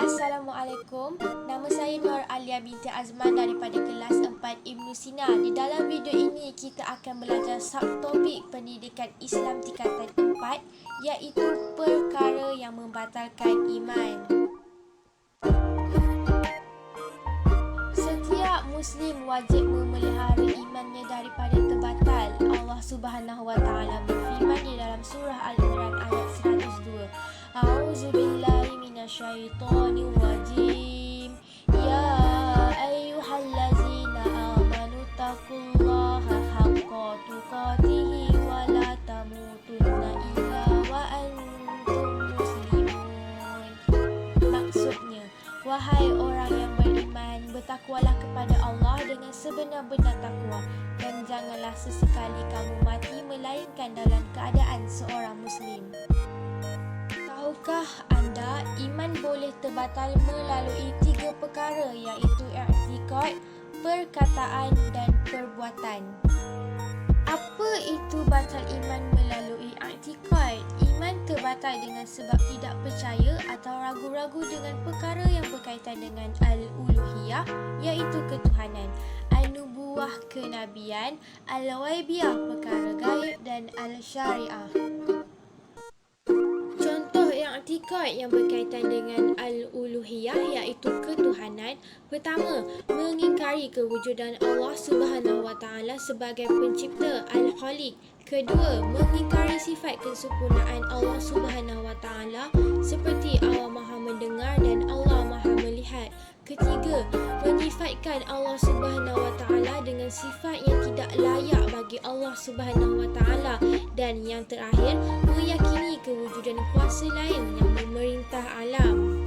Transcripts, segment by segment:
Assalamualaikum. Nama saya Nur Alia binti Azman daripada kelas 4 Ibnu Sina. Di dalam video ini kita akan belajar subtopik pendidikan Islam tingkatan 4 iaitu perkara yang membatalkan iman. Setiap Muslim wajib memelihara imannya daripada terbatal. Allah Subhanahu Wa Taala berfirman di dalam surah Al-Imran ayat 102. A'udzubillahi minasyaitonir rajim. Ya ayyuhallazina amanu taqullaha haqqa tuqatih wa la tamutunna illa wa antum muslimun. Maksudnya, wahai orang yang beriman, bertakwalah kepada Allah dengan sebenar-benar takwa dan janganlah sesekali kamu mati melainkan dalam keadaan seorang Muslim. Tahukah anda iman boleh terbatal melalui 3 perkara iaitu i'tiqad, perkataan dan perbuatan. Apa itu batal iman melalui i'tiqad? Iman terbatal dengan sebab tidak percaya atau ragu-ragu dengan perkara yang berkaitan dengan al-uluhiyah iaitu ketuhanan, an-nubuwah kenabian, al-ghaibiyah perkara gaib dan al-syariah. I'tiqad yang berkaitan dengan al-uluhiyah iaitu ketuhanan. Pertama, mengingkari kewujudan Allah Subhanahu Wa Taala sebagai pencipta al-Khaliq. Kedua, mengingkari sifat kesempurnaan Allah Subhanahu Wa Taala seperti Allah Maha mendengar dan Allah Maha melihat. Ketiga, menyifatkan Allah Subhanahu Wa Taala dengan sifat yang tidak layak bagi Allah Subhanahu Wa Taala. Dan yang terakhir, meyakini kewujudan kuasa lain yang memerintah alam.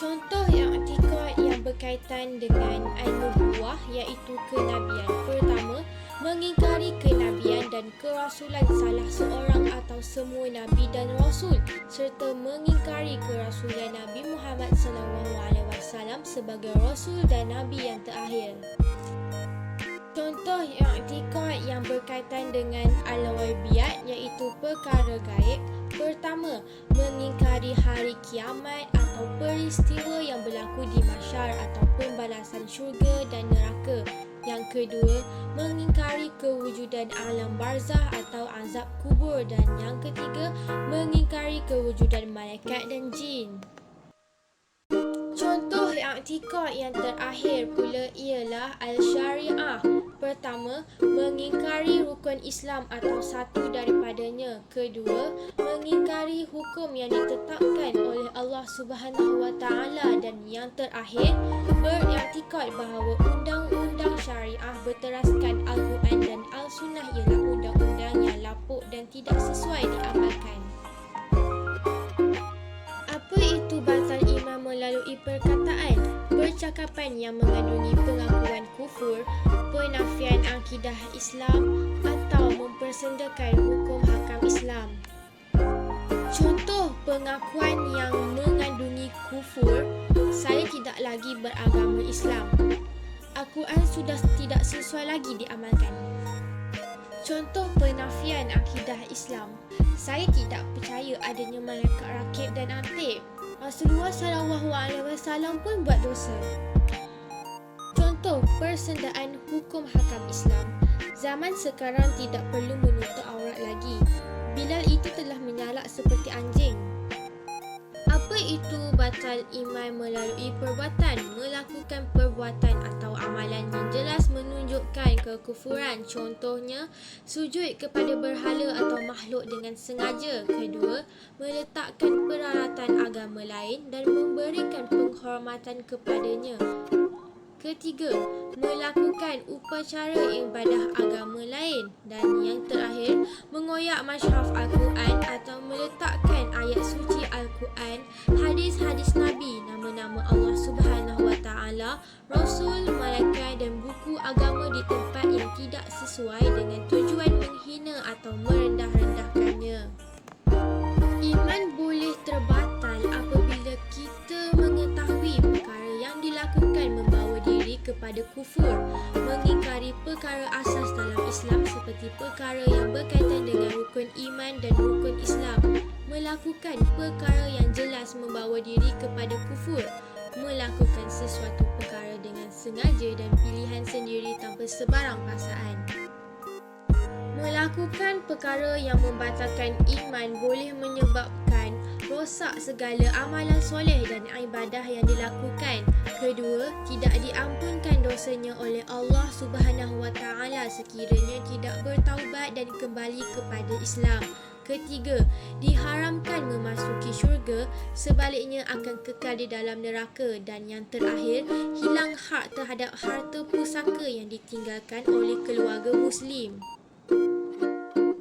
Contoh i'tiqad yang berkaitan dengan an-nubuwah iaitu kenabian. Pertama, mengingkari kenabian dan kerasulan salah seorang atau semua nabi dan rasul serta mengingkari kerasulan Nabi Muhammad SAW sebagai rasul dan nabi yang terakhir. Contoh i'tiqad yang berkaitan dengan al-ghaibiyat iaitu perkara gaib. Pertama, mengingkari hari kiamat atau peristiwa yang berlaku di mahsyar atau pembalasan syurga dan neraka. Yang kedua, mengingkari kewujudan alam barzah atau azab kubur. Dan yang ketiga, mengingkari kewujudan malaikat dan jin. Contoh i'tiqad yang terakhir pula ialah al-syariah. Pertama, mengingkari rukun Islam atau satu daripadanya. Kedua, mengingkari hukum yang ditetapkan oleh Allah Subhanahu Wa Taala. Dan yang terakhir, beriktikad bahawa undang-undang syariah berteraskan Al-Quran dan Al-Sunnah ialah undang-undang yang lapuk dan tidak sesuai diamalkan. Apa itu batal iman melalui perkataan? Percakapan yang mengandungi pengakuan kufur, penafian akidah Islam atau mempersendakan hukum hakam Islam. Contoh pengakuan yang mengandungi kufur, saya tidak lagi beragama Islam. Al-Quran sudah tidak sesuai lagi diamalkan. Contoh penafian akidah Islam, saya tidak percaya adanya malaikat rakib dan atid. Rasulullah SAW pun buat dosa. Contoh persendaan hukum hakam Islam, zaman sekarang tidak perlu menutup aurat lagi. Bilal itu telah menyalak seperti anjing. Apa itu batal iman melalui perbuatan? Melakukan perbuatan atau amalan yang jelas menunjukkan kekufuran. Contohnya, sujud kepada berhala atau makhluk dengan sengaja. Kedua, meletakkan peralatan agama lain dan memberikan penghormatan kepadanya. Ketiga, melakukan upacara ibadah agama lain. Dan yang terakhir, mengoyak mushaf Al-Quran atau meletakkan ayat suci Al-Quran, hadis-hadis Nabi, nama-nama Allah Subhanahu Wa Taala, Rasul, malaikat dan buku agama di tempat yang tidak sesuai dengan tujuan menghina atau merendah-rendahkannya. Iman boleh terbatal apabila kita mengetahui perkara yang dilakukan membawa diri kepada kufur, mengingkari perkara asas dalam Islam seperti perkara yang berkaitan dengan rukun iman dan rukun Islam, melakukan perkara yang jelas membawa diri kepada kufur, melakukan sesuatu perkara dengan sengaja dan pilihan sendiri tanpa sebarang paksaan. Melakukan perkara yang membatalkan iman boleh menyebabkan rosak segala amalan soleh dan ibadah yang dilakukan. Kedua, tidak diampunkan dosanya oleh Allah Subhanahu Wa Taala sekiranya tidak bertaubat dan kembali kepada Islam. Ketiga, diharamkan memasuki syurga, sebaliknya akan kekal di dalam neraka. Dan yang terakhir, hilang hak terhadap harta pusaka yang ditinggalkan oleh keluarga Muslim.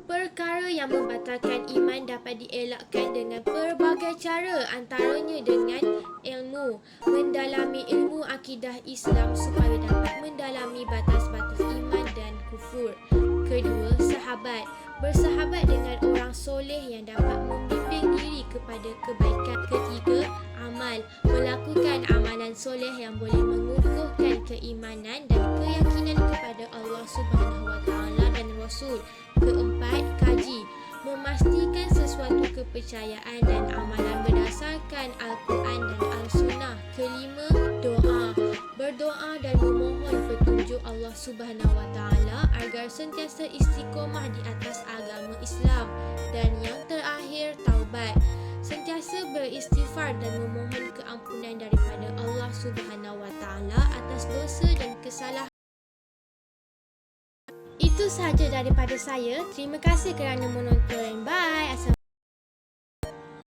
Perkara yang membatalkan iman dapat dielakkan dengan pelbagai cara, antaranya dengan ilmu. Mendalami ilmu akidah Islam supaya dapat mendalami batas-batas iman dan kufur. Kedua, sahabat. Bersahabat dengan orang soleh yang dapat membimbing diri kepada kebaikan. Ketiga, amal. Melakukan amalan soleh yang boleh mengukuhkan keimanan dan keyakinan kepada Allah Subhanahu Wa Taala dan Rasul. Keempat, kaji. Memastikan sesuatu kepercayaan dan amalan berdasarkan Al-Quran dan Al-Sunnah. Kelima, doa. Berdoa dan memohon petunjuk Allah Subhanahu Wa Taala agar sentiasa istiqomah di atas agama Islam. Dan yang terakhir, taubat. Sentiasa beristighfar dan memohon keampunan daripada Allah Subhanahu Wa Taala atas dosa dan kesalahan. Itu sahaja daripada saya. Terima kasih kerana menonton. Bye.